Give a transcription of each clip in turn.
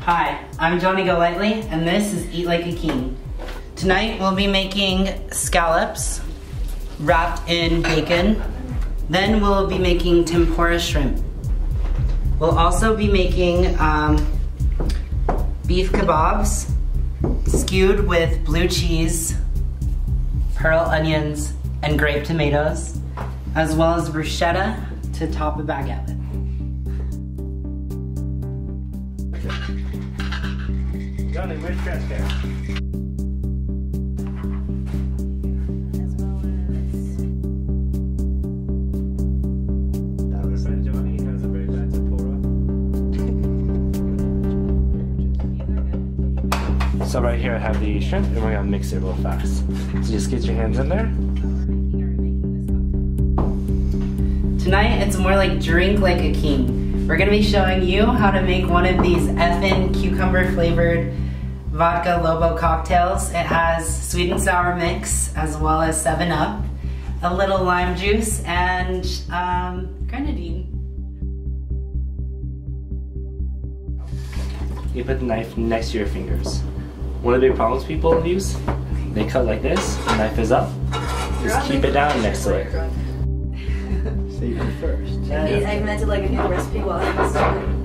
Hi, I'm Johny Golighty, and this is Eat Like a King. Tonight we'll be making scallops wrapped in bacon. Then we'll be making tempura shrimp. We'll also be making beef kebabs, skewed with blue cheese, pearl onions, and grape tomatoes, as well as bruschetta to top a baguette with. Johny, where's trash can? Our friend Johny has a very bad tempura. So right here I have the shrimp and we're gonna mix it real fast. So just get your hands in there. Tonight it's more like drink like a king. We're gonna be showing you how to make one of these effin' cucumber flavored vodka Lobo cocktails. It has sweet and sour mix as well as 7-Up, a little lime juice, and grenadine. You put the knife next to your fingers. One of the big problems people use, they cut like this, the knife is up, just keep it down next to it. Save it first. I meant it like a new recipe while I was doing.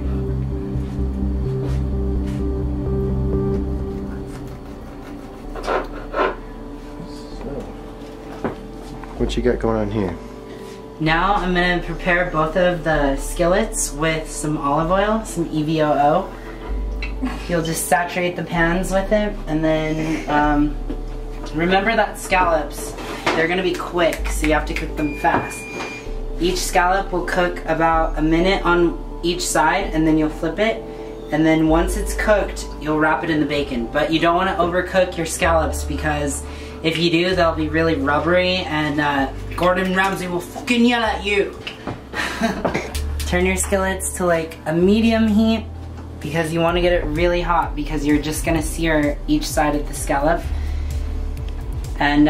What you got going on here? Now I'm gonna prepare both of the skillets with some olive oil, some EVOO. You'll just saturate the pans with it, and then remember that scallops, they're gonna be quick, so you have to cook them fast. Each scallop will cook about a minute on each side, and then you'll flip it, and then once it's cooked, you'll wrap it in the bacon. But you don't want to overcook your scallops, because if you do, they'll be really rubbery, and Gordon Ramsay will fucking yell at you. Turn your skillets to like a medium heat, because you want to get it really hot, because you're just gonna sear each side of the scallop. And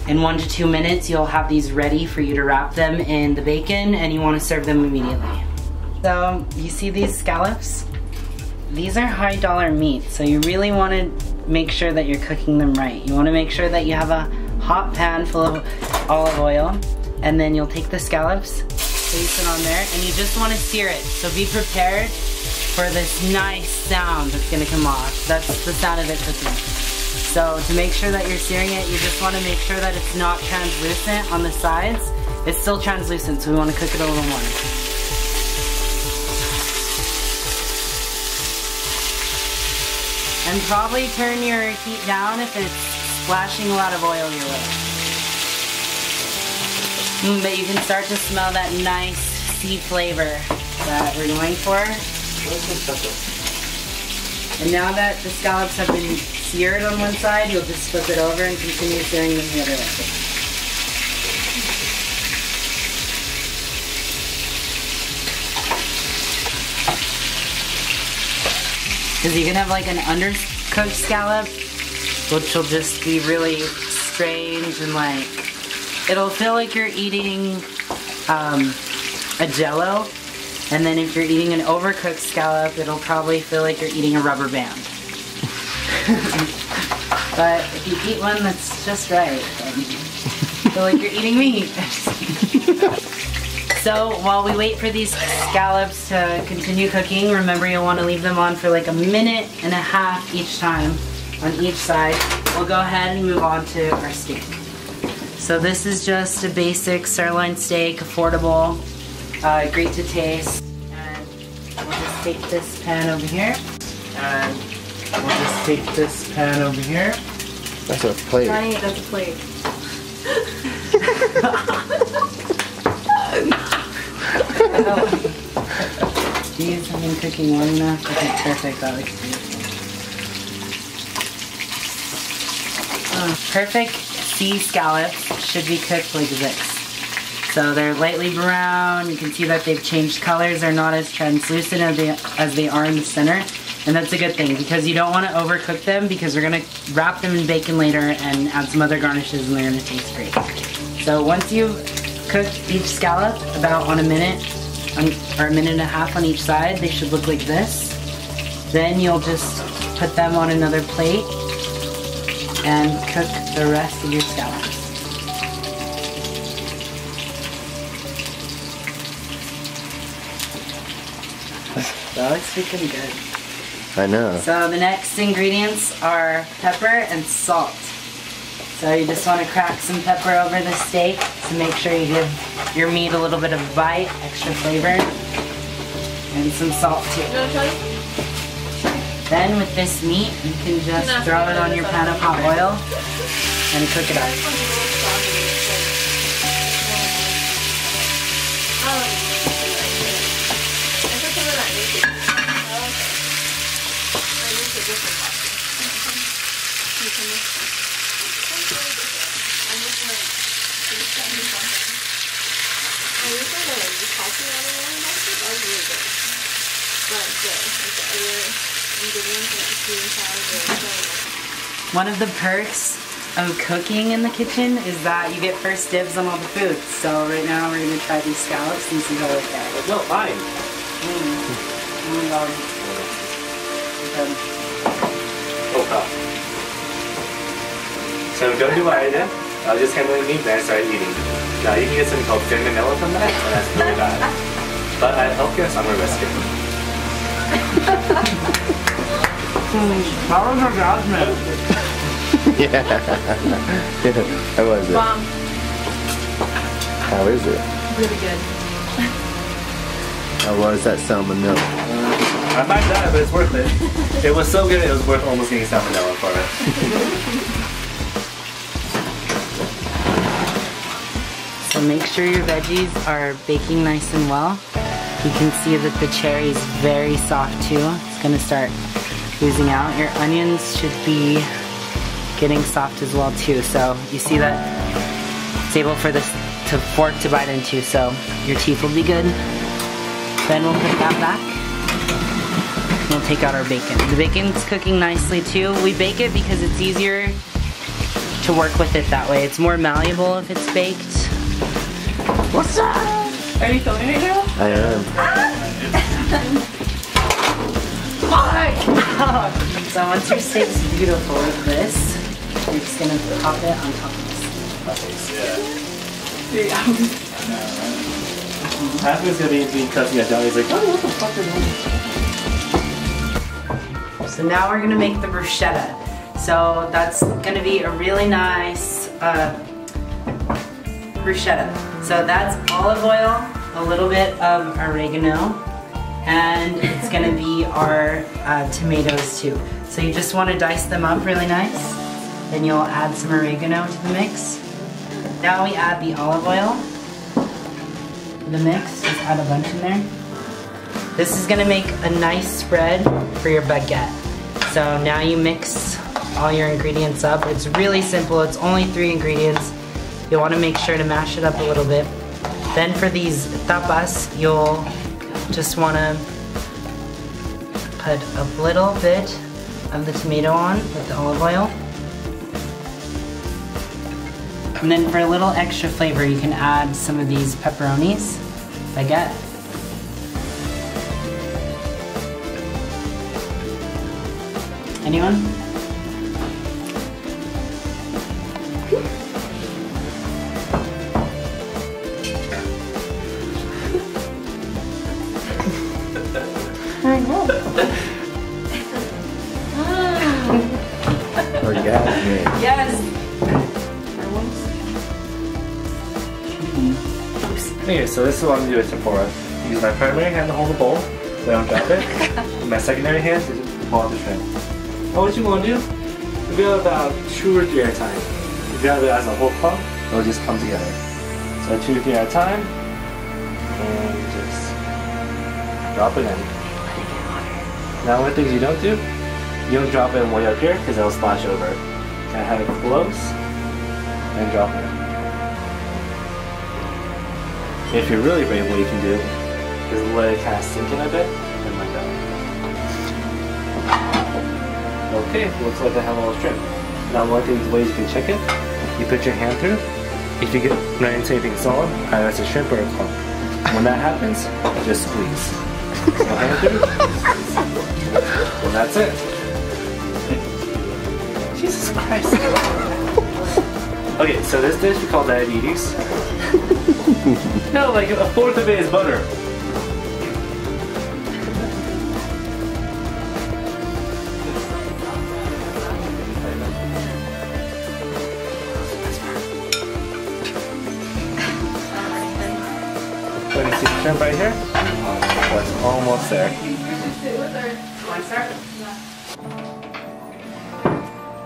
in 1 to 2 minutes, you'll have these ready for you to wrap them in the bacon, and you want to serve them immediately. So you see these scallops? These are high dollar meat, so you really want to make sure that you're cooking them right. You want to make sure that you have a hot pan full of olive oil, and then you'll take the scallops, place it on there, and you just want to sear it. So be prepared for this nice sound that's going to come off. That's the sound of it cooking. So to make sure that you're searing it, you just want to make sure that it's not translucent on the sides. It's still translucent, so we want to cook it a little more. And probably turn your heat down if it's splashing a lot of oil your way. But you can start to smell that nice sea flavor that we're going for. And now that the scallops have been seared on one side, you'll just flip it over and continue searing them the other way. Because you can have like an undercooked scallop, which will just be really strange, and like, it'll feel like you're eating a Jell-O. And then if you're eating an overcooked scallop, it'll probably feel like you're eating a rubber band. But if you eat one that's just right, then you feel like you're eating meat. So while we wait for these scallops to continue cooking, remember you'll want to leave them on for like 1.5 minutes each time on each side. We'll go ahead and move on to our steak. So this is just a basic sirloin steak, affordable, great to taste. And we'll just take this pan over here. And we'll just take this pan over here. That's a plate. Johnny, that's a plate. These have been cooking long enough. Okay, perfect. That looks beautiful. Perfect sea scallops should be cooked like this. So they're lightly brown. You can see that they've changed colors. They're not as translucent as they are in the center. And that's a good thing, because you don't want to overcook them, because we're going to wrap them in bacon later and add some other garnishes, and they're going to taste great. So once you've cooked each scallop about on 1 minute, or 1.5 minutes on each side, they should look like this. Then you'll just put them on another plate and cook the rest of your scallops. That looks freaking good. I know. So the next ingredients are pepper and salt. So you just want to crack some pepper over the steak to make sure you give your meat a little bit of bite, extra flavor, and some salt too. Then with this meat, you can just throw it on your pan of hot oil and cook it up. One of the perks of cooking in the kitchen is that you get first dibs on all the food. So right now we're going to try these scallops and see how they go. No, mine. Oh my god. Oh god. So I'm gonna do what I did. I was just handling meat, then I started eating. Now you can get something called thin vanilla from that, and that's really bad. But I hope you, so I'm gonna risk it. That was orgasmic. Yeah. How was it? Bomb. How is it? Really good. How was that salmonella? I might die, but it's worth it. It was so good, it was worth almost getting salmonella for it. So make sure your veggies are baking nice and well. You can see that the cherry is very soft too. It's gonna start oozing out. Your onions should be getting soft as well too. So you see that it's able for this fork to bite into, so your teeth will be good. Then we'll put that back. We'll take out our bacon. The bacon's cooking nicely too. We bake it because it's easier to work with it that way. It's more malleable if it's baked. What's up? Are you filming right now? I am. So once your steak's beautiful like this, you're just gonna pop it on top of this. Half of it's gonna be me cussing at Johnny. He's like, oh, what the fuck are you doing? So now we're gonna make the bruschetta. So that's gonna be a really nice bruschetta. So that's olive oil, a little bit of oregano, and it's gonna be our tomatoes too. So you just wanna dice them up really nice. Then you'll add some oregano to the mix. Now we add the olive oil. The mix, just add a bunch in there. This is gonna make a nice spread for your baguette. So now you mix all your ingredients up. It's really simple, it's only 3 ingredients. You'll wanna make sure to mash it up a little bit. Then for these tapas, you'll just wanna put a little bit of the tomato on with the olive oil. And then for a little extra flavor, you can add some of these pepperonis, baguette. Anyone? Orgasmic. Yes! Okay, so this is what I'm gonna do with tempura. Use my primary hand to hold the bowl, so I don't drop it. And my secondary hand to ball the shrimp. What you wanna do? You do it about 2 or 3 at a time. If you have it as a whole clump, it'll just come together. So 2 or 3 at a time, and just drop it in. Now one of the things you don't do, you don't drop it way up here because it'll splash over. I have it close and drop it in. If you're really brave, what you can do is let it kind of sink in a bit and like that. Okay, looks like I have all the shrimp. Now one of the ways you can check it, you put your hand through. If you run into anything solid, either it's a shrimp or a clump. When that happens, just squeeze. And that's it. Jesus Christ. Okay, so this dish we call diabetes. No, like a fourth of it is butter. Let me see the shrimp right here. Oh, it's almost there.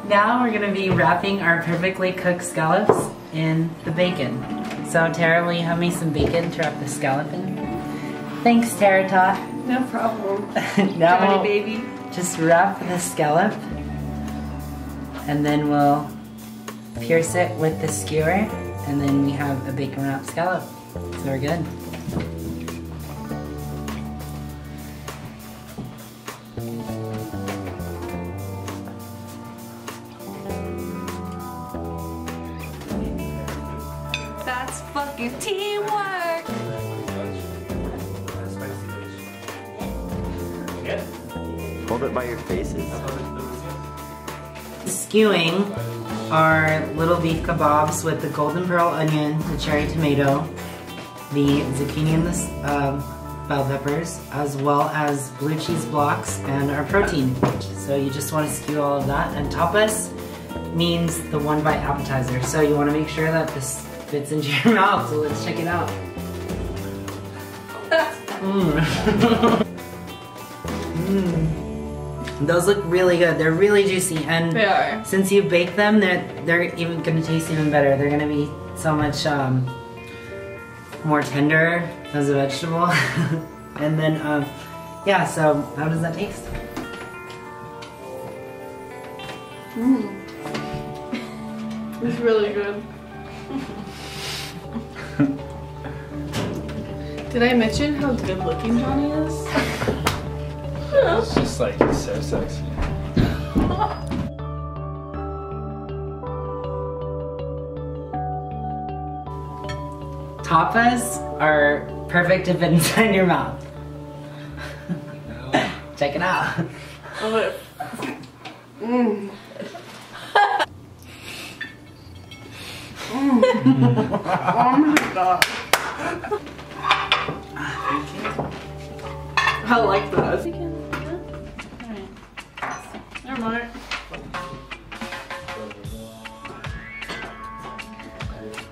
Now we're gonna be wrapping our perfectly cooked scallops in the bacon. So Tara, will you have me some bacon to wrap the scallop in? Thanks, Tara Tot. No problem. Now Johnny baby. just wrap the scallop and then we'll pierce it with the skewer and then we have a bacon wrapped scallop. So we're good. That's fucking teamwork. Hold it by your faces. Skewing are little beef kebabs with the golden pearl onion, the cherry tomato, the zucchini and the bell peppers, as well as blue cheese blocks and our protein. So you just want to skew all of that. And tapas means the one bite appetizer. So you want to make sure that this fits into your mouth. So let's check it out. Those look really good. They're really juicy, and They are. since you bake them, they're even gonna taste even better. They're gonna be so much more tender as a vegetable. And then yeah. So how does that taste? It's really good. Did I mention how good looking Johnny is? It's just like so sexy. Tapas are perfect if inside your mouth. Check it out. Oh my god. I like that. Alright. Never mind.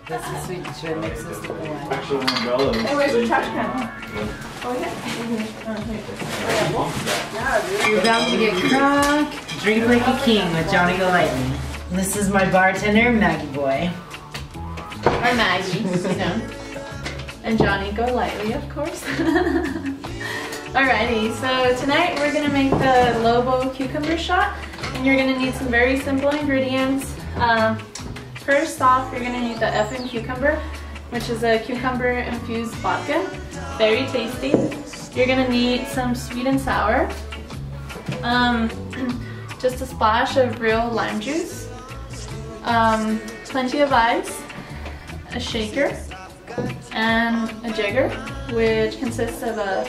This is sweet. Should I mix this with the wine? Actual umbrellas. Hey, where's your trash can? Oh, yeah. You're about to get crunk. Drink like a king with Johny Golighty. This is my bartender, Maggie Boy. Or Maggie, you know. And Johny Golighty, of course. Alrighty, so tonight we're gonna make the lobo cucumber shot, and you're gonna need some very simple ingredients. First off, you're gonna need the effing cucumber, which is a cucumber infused vodka. Very tasty. You're gonna need some sweet and sour, just a splash of real lime juice, plenty of ice, a shaker, and a jigger, which consists of a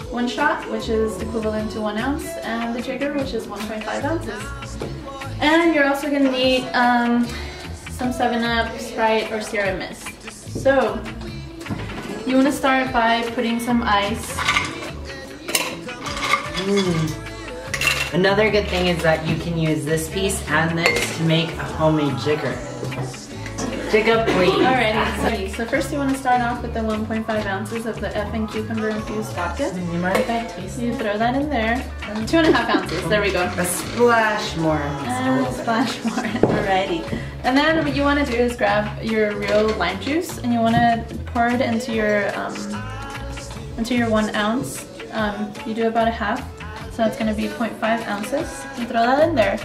1 shot, which is equivalent to 1 ounce, and the jigger, which is 1.5 ounces. And you're also gonna need some 7-Up, Sprite, or Sierra Mist. So, you wanna start by putting some ice. Another good thing is that you can use this piece and this to make a homemade jigger. Jigger, please. Alrighty, so first you want to start off with the 1.5 ounces of the effing cucumber infused vodka. You mind if I taste it? You throw that in there. 2.5 ounces, there we go. A splash more. And a splash more, alrighty. And then what you want to do is grab your real lime juice and you want to pour it into your 1 ounce. You do about a half, so that's going to be 0.5 ounces. You throw that in there.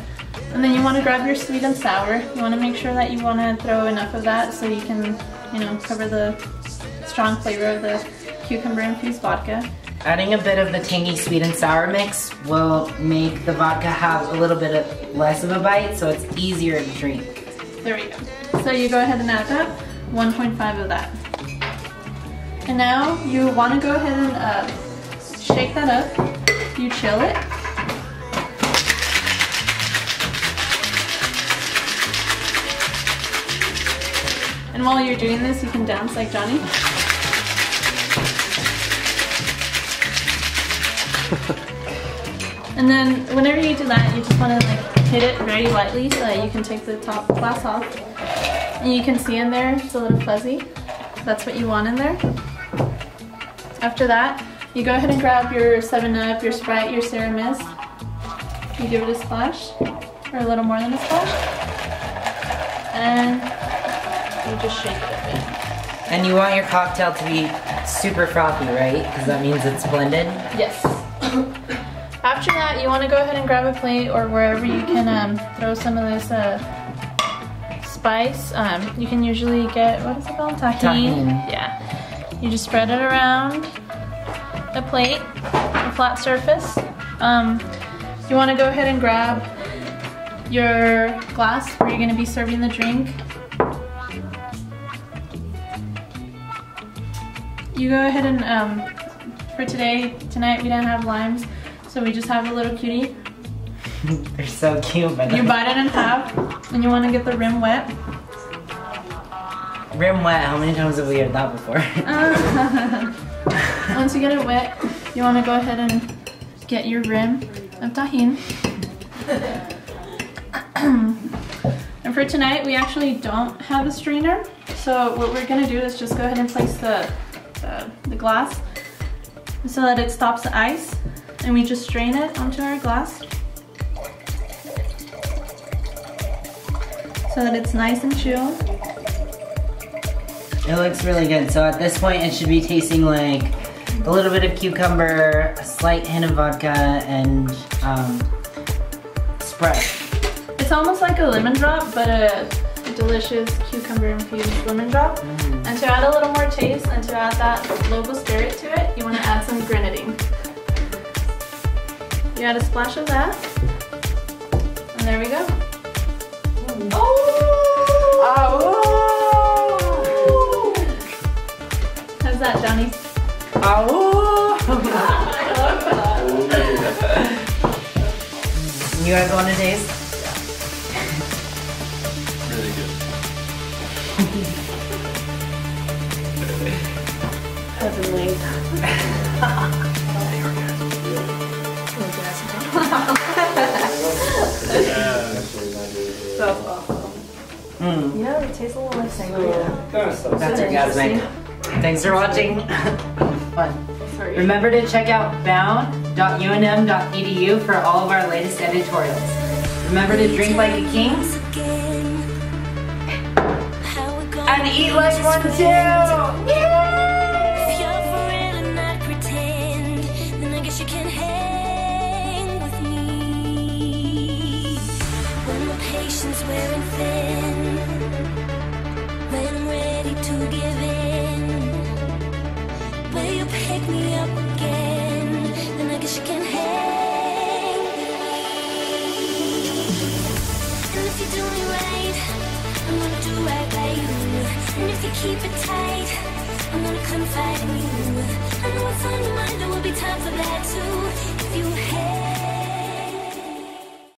And then you want to grab your sweet and sour. You want to make sure that you want to throw enough of that so you can, you know, cover the strong flavor of the cucumber infused vodka. Adding a bit of the tangy sweet and sour mix will make the vodka have a little bit less of a bite, so it's easier to drink. There we go. So you go ahead and add that, 1.5 of that. And now you want to go ahead and shake that up, you chill it. And while you're doing this, you can dance like Johnny. And then whenever you do that, you just want to like hit it very lightly so that you can take the top glass off. And you can see in there, it's a little fuzzy. That's what you want in there. After that, you go ahead and grab your 7-Up, your Sprite, your Sierra Mist. You give it a splash, or a little more than a splash. And you just shake it a bit. And you want your cocktail to be super frothy, right? Because that means it's blended. Yes. After that, you want to go ahead and grab a plate or wherever you can throw some of this spice. You can usually get, what is it called? Tahini. Yeah. You just spread it around a plate, a flat surface. You want to go ahead and grab your glass where you're going to be serving the drink. You go ahead and, for tonight we didn't have limes, so we just have a little cutie. They're so cute, but you bite it in half, and you want to get the rim wet. Rim wet, how many times have we heard that before? Once you get it wet, you want to go ahead and get your rim of tahini. And for tonight, we actually don't have a strainer, so what we're going to do is just go ahead and place the glass so that it stops the ice, and we just strain it onto our glass so that it's nice and chilled. It looks really good. So at this point, it should be tasting like a little bit of cucumber, a slight hint of vodka, and Sprite. It's almost like a lemon drop, but a delicious cucumber infused lemon drop. And to add a little more taste and to add that lobo spirit to it, you want to add some grenadine. You add a splash of that, and there we go. Oh! How's that, Johnny? Oh! You guys want to taste? Really good. Heavenly. So awesome. You know, it tastes a little like sangria. That's orgasmic. Thanks for watching. Fun. Sorry. Remember to check out bound.unm.edu for all of our latest editorials. Remember to drink like a king and eat like one too! Yay! Wearing thin, when I'm ready to give in, will you pick me up again? Then I guess you can hang with me. And if you do me right, I'm gonna do right by you. And if you keep it tight, I'm gonna confide in you. I know what's on your mind, there will be time for that too. If you hang